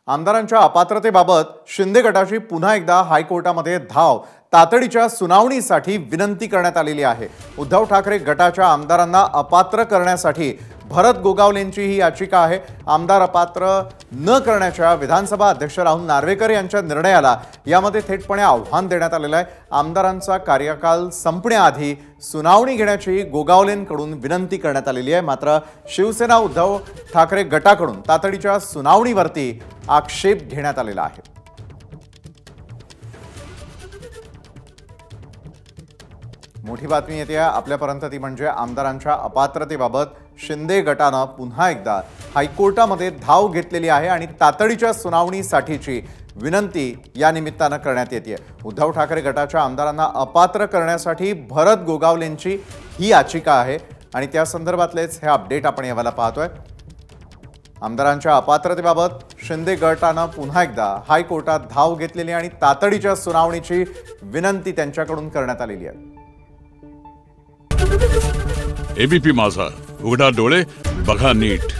आमदारांच्या अपात्रतेबाबत शिंदे गटाची पुन्हा एकदा हायकोर्टामध्ये धाव तातडीच्या सुनावणीसाठी विनंती करण्यात आलेली आहे। उद्धव ठाकरे गटाच्या आमदारांना अपात्र करण्यासाठी भरत गोगावलेंची ही याचिका आहे। आमदार अपात्र न करण्याच्या विधानसभा अध्यक्ष राहुल नार्वेकर यांच्या निर्णयाला यामध्ये थेटपणे आव्हान देण्यात आलेलं आहे। आमदारांचा कार्यकाल संपण्याआधी सुनावणी घेण्याची गोगावलेंकडून विनंती करण्यात आलेली आहे। मात्र शिवसेना उद्धव ठाकरे गटाकडून तातडीच्या सुनावणीवरती आक्षेप घेण्यात आलेला आहे। मोठी बातमी येते आपल्यापर्यंत ती म्हणजे आमदारांच्या अपात्रतेबाबत शिंदे गटाने पुन्हा एकदा हायकोर्टामध्ये धाव घेतलेली आहे आणि तातडीच्या सुनावणीसाठीची विनंती या निमित्तानं करण्यात येते। उद्धव ठाकरे गटाच्या आमदारांना अपात्र करण्यासाठी भरत गोगावलेंची ही याचिका आहे आणि त्या संदर्भातलेच हे अपडेट आपण यावेळेला पाहतोय। आमदारांच्या अपात्रतेबाबत शिंदे गटाने पुन्हा एकदा हायकोर्टात धाव घेतलेली आणि तातडीच्या सुनावणीची विनंती त्यांच्याकडून करण्यात आलेली आहे। एबीपी माझा, उघडा डोळे बघा नीट।